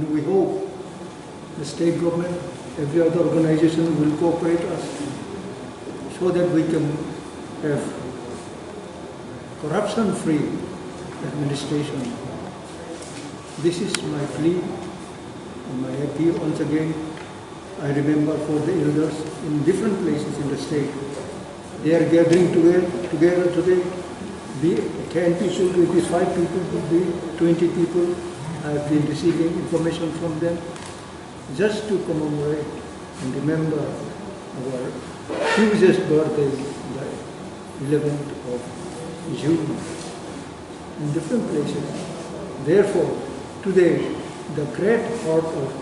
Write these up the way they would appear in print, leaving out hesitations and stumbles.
And we hope the state government, every other organization will cooperate us so that we can have corruption-free administration. This is my plea and my appeal once again. I remember for the elders in different places in the state. They are gathering together today. Be 10 people, 25 people, could be 20 people. I have been receiving information from them just to commemorate and remember our hugest birthday, the 11th of June, in different places. Therefore, today, the great heart of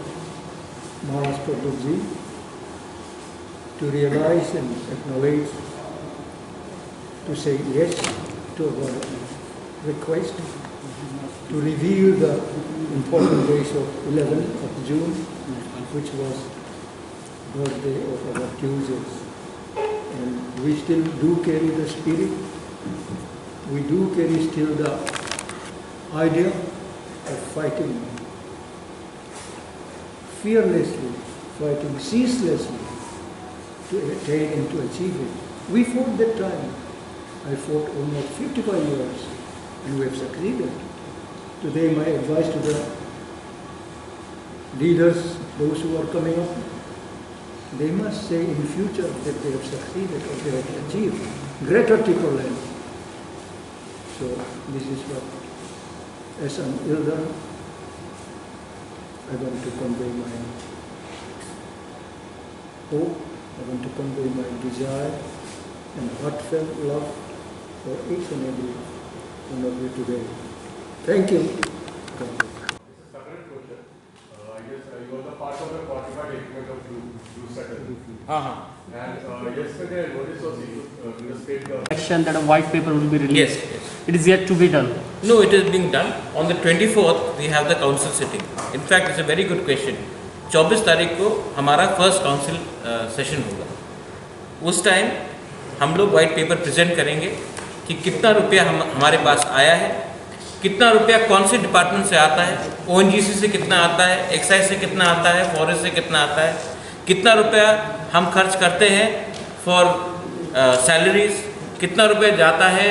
Maharaj Pratap Ji to realize and acknowledge, to say yes to our request, to reveal the important days of 11th of June, which was birthday of our Tuesdays. And we still do carry the spirit, we do carry still the idea of fighting fearlessly, fighting ceaselessly to attain and to achieve it. We fought that time. I fought almost 55 years and we have succeeded. Today my advice to the leaders, those who are coming up, they must say in future that they have succeeded or they have achieved greater Ticoland. So this is what, as an elder, I want to convey my hope, I want to convey my desire and heartfelt love for each and every one of you today. Thank you. Thank you. Separate question. I guess you were the part of the qualified agreement of Blue Settle. And yesterday I noticed was in the state government. Action that a white paper will be released. Yes. It is yet to be done. No, it is being done. On the 24th, we have the council sitting. In fact, it's a very good question. 24 तारीख को हमारा first council session होगा. उस time हम लोग white paper present करेंगे कि कितना रुपया हमारे पास आया है, कितना रुपया कौन से डिपार्टमेंट से आता है, ONGC से कितना आता है, एक्साइज से कितना आता है, फॉरेस्ट से कितना आता है, कितना रुपया हम खर्च करते हैं फॉर सैलरीज, कितना रुपया जाता है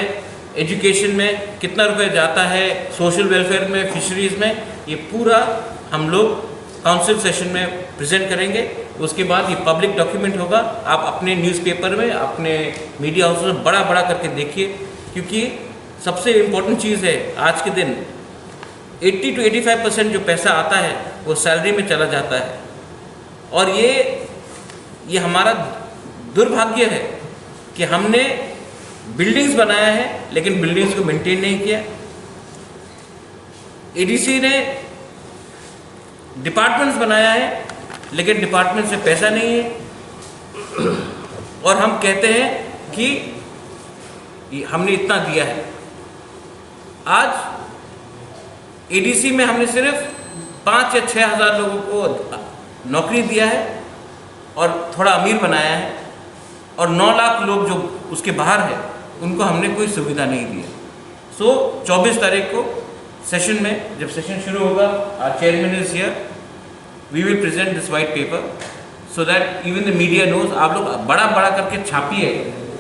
एजुकेशन में, कितना रुपया जाता है सोशल वेलफेयर में, फिशरीज में. ये पूरा हम लोग काउंसिल सेशन में प्रेजेंट करेंगे. उसके बाद ये पब्लिक डॉक्यूमेंट होगा. आप अपने न्यूज़पेपर में, अपने मीडिया हाउस में बड़ा करके देखिए, क्योंकि सबसे इम्पोर्टेंट चीज़ है आज के दिन 80 to 85% जो पैसा आता है वो सैलरी में चला जाता है. और ये हमारा दुर्भाग्य है कि हमने बिल्डिंग्स बनाया है लेकिन बिल्डिंग्स को मेंटेन नहीं किया. ADC ने डिपार्टमेंट्स बनाया है लेकिन डिपार्टमेंट से पैसा नहीं है और हम कहते हैं कि हमने इतना दिया है. आज ADC में हमने सिर्फ 5 या 6 हज़ार लोगों को नौकरी दिया है और थोड़ा अमीर बनाया है, और 9 लाख लोग जो उसके बाहर है उनको हमने कोई सुविधा नहीं दी है. सो 24 तारीख को सेशन में, जब सेशन शुरू होगा, our chairman is here, we will present this white paper so that even the media knows. आप लोग बड़ा करके छापिए,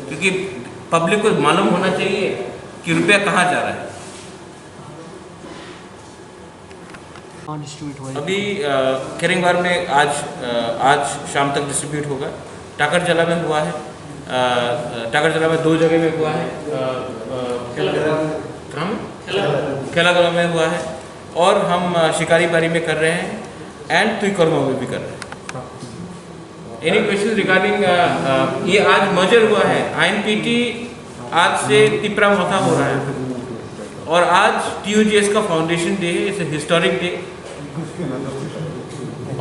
क्योंकि पब्लिक को मालूम होना चाहिए कि रुपया कहाँ जा रहा है. अभी केरिंगवार में आज शाम तक डिस्ट्रीब्यूट होगा. टाकरजला में हुआ है, टाकरजला में 2 जगह में हुआ है, खेलागला में हुआ है, और हम शिकारीबारी में कर रहे हैं एंड तुईकोरमा में भी कर रहे हैं. एनी क्वेश्चन रिगार्डिंग ये आज मर्जर हुआ है. INPT आज से तिपरा मोथा हो रहा है और आज TUGS का फाउंडेशन डे है. इट्स ए हिस्टोरिक डे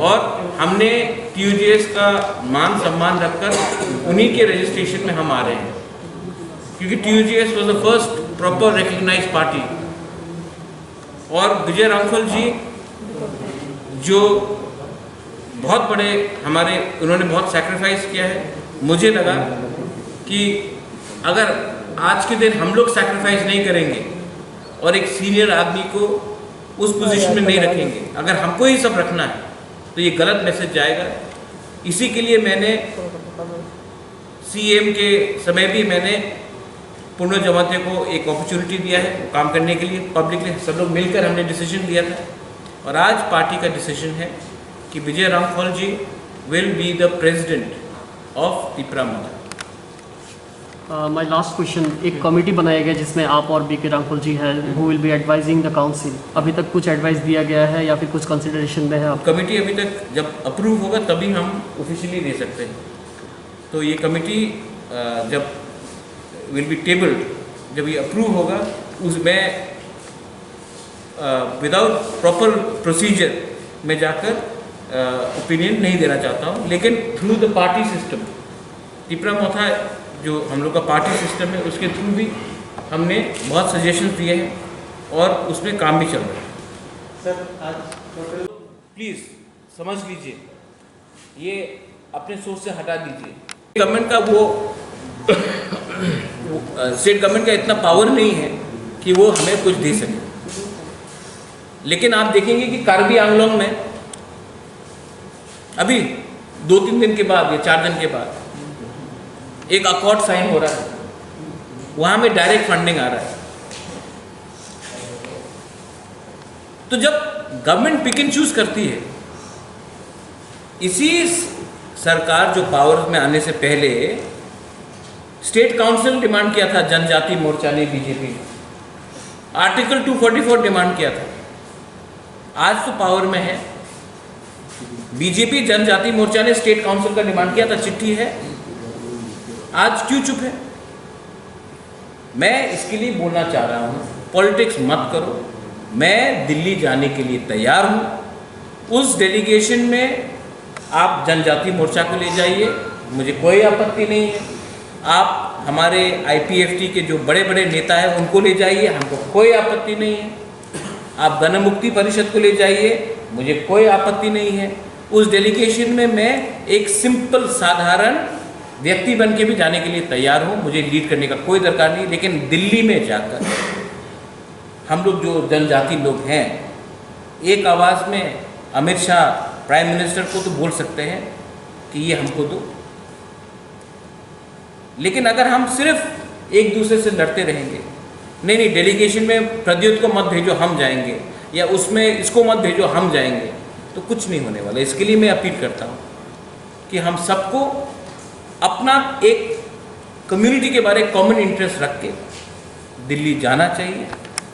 और हमने TUGS का मान सम्मान रखकर उन्हीं के रजिस्ट्रेशन में हम आ रहे हैं, क्योंकि TUGS was the first proper recognise party. और विजय रामफल जी जो बहुत बड़े हमारे, उन्होंने बहुत सैक्रिफाइस किया है. मुझे लगा कि अगर आज के दिन हम लोग सैक्रिफाइस नहीं करेंगे और एक सीनियर आदमी को उस पोजीशन में नहीं रखेंगे। अगर हमको ही सब रखना है तो ये गलत मैसेज जाएगा। इसी के लिए मैंने सीएम के समय भी मैंने पूर्ण जमाते को एक अपॉर्चुनिटी दिया है काम करने के लिए, पब्लिकली सब लोग मिलकर हमने डिसीजन लिया था और आज पार्टी का डिसीजन है कि Vijay Ramphal ji will be the president of Tipra Motha. My last question, एक कमेटी बनाया गया जिसमें आप और बीके रामफल जी हैं, who will be advising the council. अभी तक कुछ एडवाइस दिया गया है या फिर कुछ कंसिडरेशन में है आप? कमेटी अभी तक जब अप्रूव होगा तभी हम ऑफिशियली दे सकते हैं। तो ये कमेटी जब विल बी टेबल्ड, जब ये अप्रूव होगा, उसमें विदाउट प्रॉपर प्रोसीजर में जाकर ओपिनियन नहीं देना चाहता हूँ, लेकिन थ्रू द पार्टी सिस्टम, तिपरामोदा जो हम लोग का पार्टी सिस्टम है उसके थ्रू भी हमने बहुत सजेशंस दिए हैं और उसमें काम भी चल रहा है। सर आज प्लीज़ समझ लीजिए, ये अपने सोच से हटा दीजिए। गवर्नमेंट का वो स्टेट गवर्नमेंट का इतना पावर नहीं है कि वो हमें कुछ दे सके, लेकिन आप देखेंगे कि कार्बी आंगलोंग में अभी 2-3 दिन के बाद या 4 दिन के बाद एक अकॉर्ड साइन हो रहा है, वहां में डायरेक्ट फंडिंग आ रहा है। तो जब गवर्नमेंट पिक एंड चूज करती है, इसी सरकार जो पावर में आने से पहले स्टेट काउंसिल डिमांड किया था, जनजाति मोर्चा ने, बीजेपी आर्टिकल 244 डिमांड किया था। आज तो पावर में है बीजेपी, जनजाति मोर्चा ने स्टेट काउंसिल का डिमांड किया था, चिट्ठी है, आज क्यों चुप है? मैं इसके लिए बोलना चाह रहा हूँ, पॉलिटिक्स मत करो। मैं दिल्ली जाने के लिए तैयार हूँ। उस डेलीगेशन में आप जनजाति मोर्चा को ले जाइए, मुझे कोई आपत्ति नहीं है। आप हमारे आईपीएफटी के जो बड़े बड़े नेता हैं उनको ले जाइए, हमको कोई आपत्ति नहीं है। आप गण मुक्ति परिषद को ले जाइए, मुझे कोई आपत्ति नहीं है। उस डेलीगेशन में मैं एक सिंपल साधारण व्यक्ति बन के भी जाने के लिए तैयार हूँ, मुझे लीड करने का कोई दरकार नहीं। लेकिन दिल्ली में जाकर हम लोग जो जनजाति लोग हैं, एक आवाज़ में अमित शाह प्राइम मिनिस्टर को तो बोल सकते हैं कि ये हमको दो, लेकिन अगर हम सिर्फ एक दूसरे से लड़ते रहेंगे, नहीं डेलीगेशन में प्रद्युत को मत भेजो हम जाएंगे, या उसमें इसको मत भेजो हम जाएंगे, तो कुछ नहीं होने वाला। इसके लिए मैं अपील करता हूँ कि हम सबको अपना एक कम्युनिटी के बारे में कॉमन इंटरेस्ट रख के दिल्ली जाना चाहिए